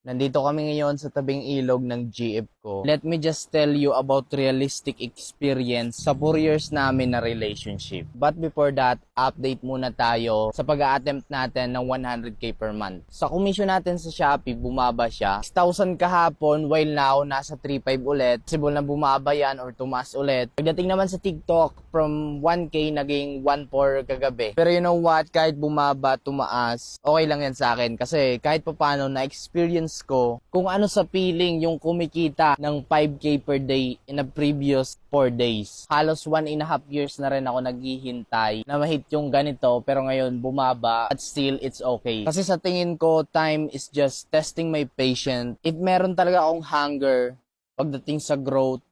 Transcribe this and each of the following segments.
Nandito kami ngayon sa tabing ilog ng GF ko. Let me just tell you about realistic experience sa 4 years namin na relationship. But before that, update muna tayo sa pag-a-attempt natin ng 100k per month. Sa commission natin sa Shopee, bumaba siya. 6,000 kahapon, while now, nasa 3,500 ulit. Possible na bumaba yan or tumaas ulit. Pagdating naman sa TikTok, from 1k naging 1,400 kagabi. Pero you know what? Kahit bumaba, tumaas, okay lang yan sa akin. Kasi kahit papano na-experience ko kung ano sa feeling yung kumikita ng 5k per day in a previous 4 days. Halos 1.5 years na rin ako naghihintay na mahit yung ganito, pero ngayon bumaba at still it's okay. Kasi sa tingin ko, time is just testing my patience. If meron talaga akong hunger pagdating sa growth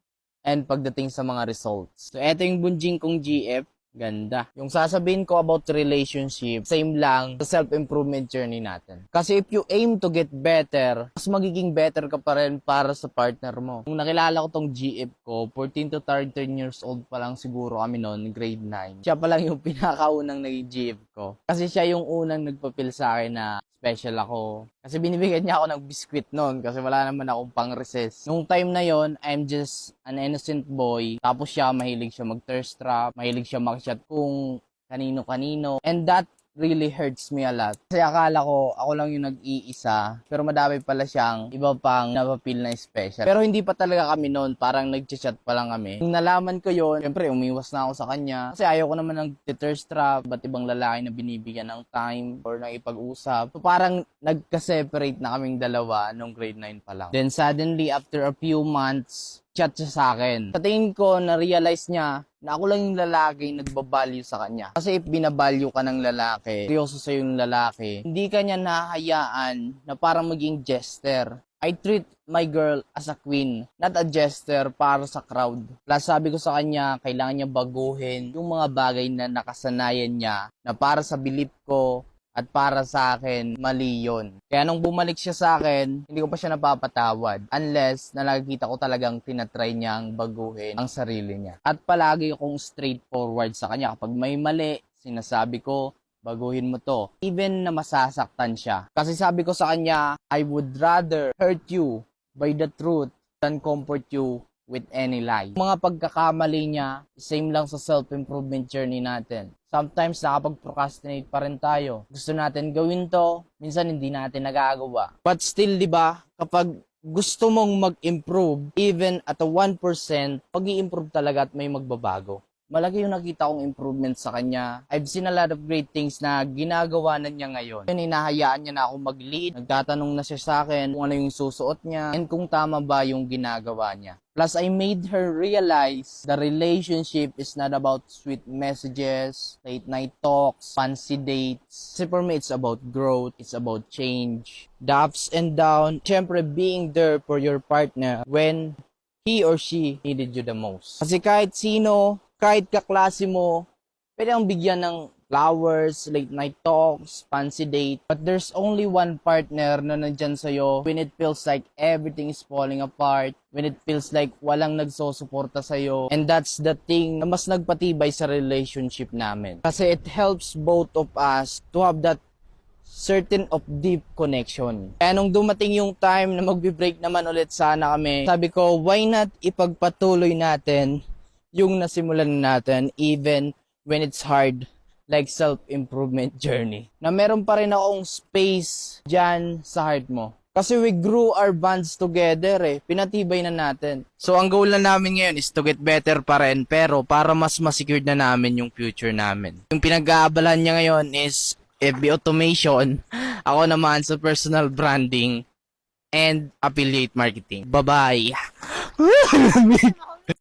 and pagdating sa mga results. So eto yung bunjing kong GF. Ganda. Yung sasabihin ko about relationship, same lang sa self-improvement journey natin. Kasi if you aim to get better, mas magiging better ka pa rin para sa partner mo. Nung nakilala ko tong GF ko, 14 to 13 years old pa lang siguro kami noon, grade 9. Siya pa lang yung pinakaunang naging GF ko. Kasi siya yung unang nagpapil sa akin na special ako. Kasi binibigyan niya ako ng biskwit noon kasi wala naman akong pang-recess. Nung time na yon, I'm just an innocent boy. Tapos siya, mahilig siya mag-thirst trap, mahilig siya mag-chat kung kanino-kanino. And that really hurts me a lot. Kasi akala ko, ako lang yung nag-iisa. Pero madami pala siyang iba pang napapil na special. Pero hindi pa talaga kami noon. Parang nag-chat pa lang kami. Nung nalaman ko yon, syempre umiwas na ako sa kanya. Kasi ayaw ko naman ng thirst trap, ba't ibang lalaki na binibigyan ng time or ng ipag-usap. So parang nagka-separate na kaming dalawa nung grade 9 pa lang. Then suddenly, after a few months, chat siya sa akin. Sa tingin ko, na-realize niya na ako lang yung lalaki nagbabalyo sa kanya. Kasi if binabalyo ka ng lalaki, seryoso sa yung lalaki, hindi ka niya nahayaan na parang maging jester. I treat my girl as a queen, not a jester para sa crowd. Plus sabi ko sa kanya, kailangan niya baguhin yung mga bagay na nakasanayan niya na para sa belief ko at para sa akin, mali yun. Kaya nung bumalik siya sa akin, hindi ko pa siya napapatawad. Unless na nakikita ko talagang tinatry niyang baguhin ang sarili niya. At palagi akong straightforward sa kanya. Kapag may mali, sinasabi ko, baguhin mo to. Even na masasaktan siya. Kasi sabi ko sa kanya, I would rather hurt you by the truth than comfort you with any lie. Mga pagkakamali niya, same lang sa self-improvement journey natin. Sometimes nakapag-procrastinate pa rin tayo. Gusto natin gawin to, minsan hindi natin nagagawa. But still, di ba, kapag gusto mong mag-improve, even at a 1%, pag-i-improve talaga at may magbabago. Malaki yung nakita kong improvement sa kanya. I've seen a lot of great things na ginagawa na niya ngayon. Hinahayaan niya na ako mag-lead. Nagtatanong na siya sa akin kung ano yung susuot niya and kung tama ba yung ginagawa niya. Plus, I made her realize the relationship is not about sweet messages, late night talks, fancy dates. Kasi for me, it's about growth, it's about change. The ups and downs, syempre being there for your partner when he or she needed you the most. Kasi kahit sino, kahit kaklase mo, pwede ang bigyan ng flowers, late night talks, fancy date. But there's only one partner na nandyan sa'yo when it feels like everything is falling apart, when it feels like walang nagsosuporta sa'yo. And that's the thing na mas nagpatibay sa relationship namin. Kasi it helps both of us to have that certain of deep connection. Kaya nung dumating yung time na magbe-break naman ulit sana kami, sabi ko, why not ipagpatuloy natin yung nasimulan natin even when it's hard, like self-improvement journey. Na meron pa rin akong space dyan sa heart mo. Kasi we grew our bonds together pinatibay na natin. So ang goal na namin ngayon is to get better pa rin, pero para mas ma-secured na namin yung future namin. Yung pinag-aabalan niya ngayon is FB automation, ako naman sa personal branding and affiliate marketing. Bye-bye!